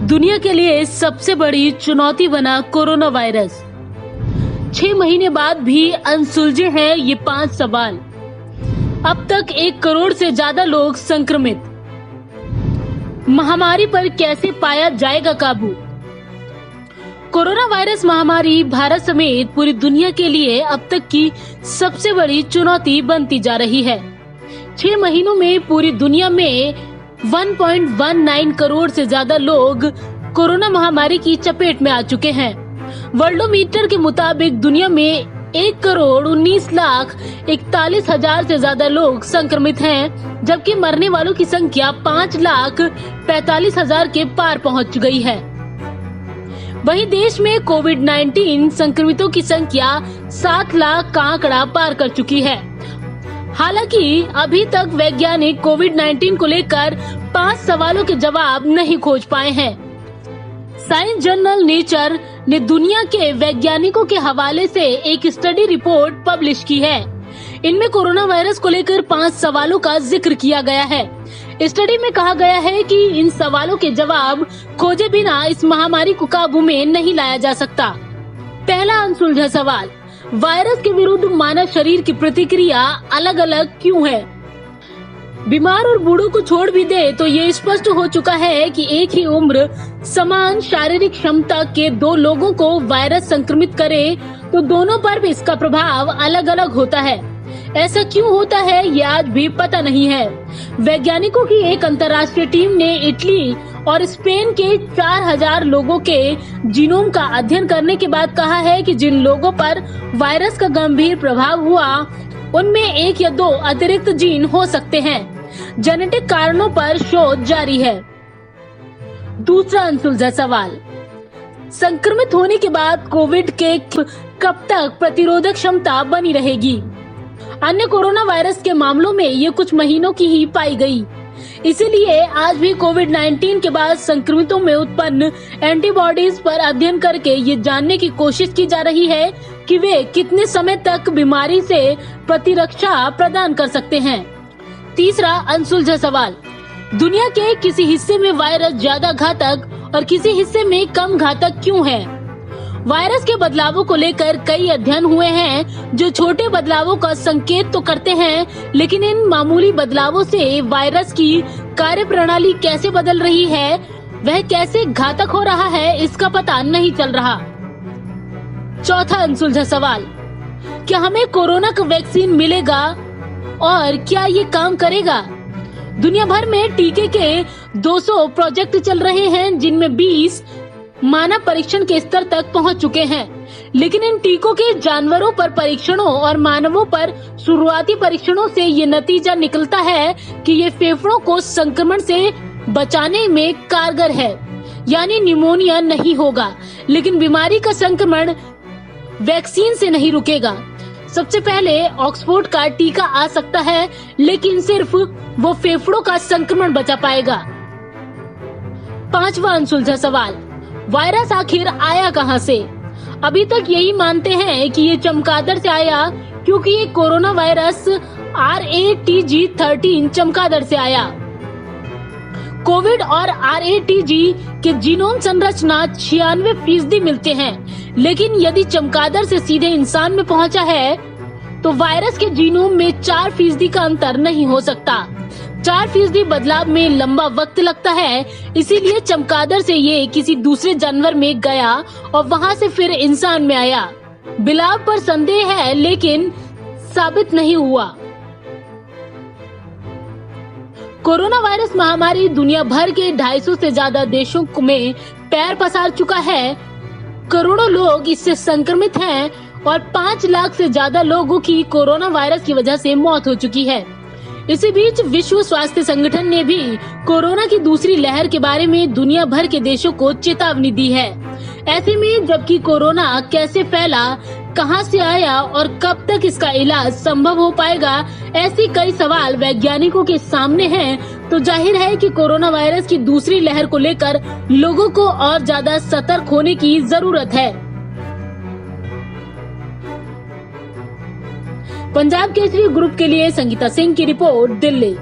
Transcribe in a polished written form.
दुनिया के लिए सबसे बड़ी चुनौती बना कोरोना वायरस। 6 महीने बाद भी अनसुलझे हैं ये 5 सवाल। अब तक 1 करोड़ से ज्यादा लोग संक्रमित। महामारी पर कैसे पाया जाएगा काबू? कोरोना वायरस महामारी भारत समेत पूरी दुनिया के लिए अब तक की सबसे बड़ी चुनौती बनती जा रही है। 6 महीनों में पूरी दुनिया में 1.19 करोड़ से ज्यादा लोग कोरोना महामारी की चपेट में आ चुके हैं। वर्ल्डोमीटर के मुताबिक दुनिया में 1,19,41,000 से ज्यादा लोग संक्रमित हैं, जबकि मरने वालों की संख्या 5,45,000 के पार पहुंच गई है। वहीं देश में कोविड-19 संक्रमितों की संख्या 7 लाख का आंकड़ा पार कर चुकी है। हालांकि अभी तक वैज्ञानिक कोविड-19 को लेकर 5 सवालों के जवाब नहीं खोज पाए हैं। साइंस जर्नल नेचर ने दुनिया के वैज्ञानिकों के हवाले से एक स्टडी रिपोर्ट पब्लिश की है। इनमें कोरोना वायरस को लेकर 5 सवालों का जिक्र किया गया है। स्टडी में कहा गया है कि इन सवालों के जवाब खोजे बिना इस महामारी को काबू में नहीं लाया जा सकता। पहला अनसुलझा सवाल, वायरस के विरुद्ध मानव शरीर की प्रतिक्रिया अलग अलग क्यों है? बीमार और बूढ़ों को छोड़ भी दे तो ये स्पष्ट हो चुका है कि एक ही उम्र, समान शारीरिक क्षमता के 2 लोगों को वायरस संक्रमित करे तो दोनों पर भी इसका प्रभाव अलग अलग होता है। ऐसा क्यों होता है ये आज भी पता नहीं है। वैज्ञानिकों की एक अंतर्राष्ट्रीय टीम ने इटली और स्पेन के 4000 लोगों के जीनोम का अध्ययन करने के बाद कहा है कि जिन लोगों पर वायरस का गंभीर प्रभाव हुआ उनमें 1 या 2 अतिरिक्त जीन हो सकते हैं। जेनेटिक कारणों पर शोध जारी है। दूसरा अनसुलझा सवाल, संक्रमित होने के बाद कोविड के कब तक प्रतिरोधक क्षमता बनी रहेगी? अन्य कोरोना वायरस के मामलों में ये कुछ महीनों की ही पाई गई। इसीलिए आज भी कोविड-19 के बाद संक्रमितों में उत्पन्न एंटीबॉडीज पर अध्ययन करके ये जानने की कोशिश की जा रही है कि वे कितने समय तक बीमारी से प्रतिरक्षा प्रदान कर सकते हैं। तीसरा अनसुलझा सवाल, दुनिया के किसी हिस्से में वायरस ज्यादा घातक और किसी हिस्से में कम घातक क्यों है? वायरस के बदलावों को लेकर कई अध्ययन हुए हैं जो छोटे बदलावों का संकेत तो करते हैं, लेकिन इन मामूली बदलावों से वायरस की कार्यप्रणाली कैसे बदल रही है, वह कैसे घातक हो रहा है, इसका पता नहीं चल रहा। चौथा अनसुलझा सवाल, क्या हमें कोरोना का वैक्सीन मिलेगा और क्या ये काम करेगा? दुनिया भर में टीके के 200 प्रोजेक्ट चल रहे हैं, जिनमें 20 मानव परीक्षण के स्तर तक पहुंच चुके हैं, लेकिन इन टीकों के जानवरों पर परीक्षणों और मानवों पर शुरुआती परीक्षणों से ये नतीजा निकलता है कि ये फेफड़ों को संक्रमण से बचाने में कारगर है, यानी निमोनिया नहीं होगा, लेकिन बीमारी का संक्रमण वैक्सीन से नहीं रुकेगा। सबसे पहले ऑक्सफोर्ड का टीका आ सकता है, लेकिन सिर्फ वो फेफड़ों का संक्रमण बचा पाएगा। पांचवा अनसुलझा सवाल, वायरस आखिर आया कहां से? अभी तक यही मानते हैं कि ये चमगादड़ से आया, क्योंकि ये कोरोना वायरस RATG13 चमगादड़ से आया। कोविड और RATG के जीनोम संरचना 96% मिलते हैं, लेकिन यदि चमगादड़ से सीधे इंसान में पहुंचा है तो वायरस के जीनोम में 4% का अंतर नहीं हो सकता। 4% बदलाव में लंबा वक्त लगता है, इसीलिए चमगादड़ से ये किसी दूसरे जानवर में गया और वहां से फिर इंसान में आया। बिलाव पर संदेह है, लेकिन साबित नहीं हुआ। कोरोना वायरस महामारी दुनिया भर के 250 से ज्यादा देशों में पैर पसार चुका है। करोड़ों लोग इससे संक्रमित हैं और 5 लाख से ज्यादा लोगों की कोरोना वायरस की वजह से मौत हो चुकी है। इसी बीच विश्व स्वास्थ्य संगठन ने भी कोरोना की दूसरी लहर के बारे में दुनिया भर के देशों को चेतावनी दी है। ऐसे में जबकि कोरोना कैसे फैला, कहां से आया और कब तक इसका इलाज संभव हो पाएगा, ऐसी कई सवाल वैज्ञानिकों के सामने हैं, तो जाहिर है कि कोरोना वायरस की दूसरी लहर को लेकर लोगों को और ज्यादा सतर्क होने की जरूरत है। पंजाब केसरी ग्रुप के लिए संगीता सिंह की रिपोर्ट, दिल्ली।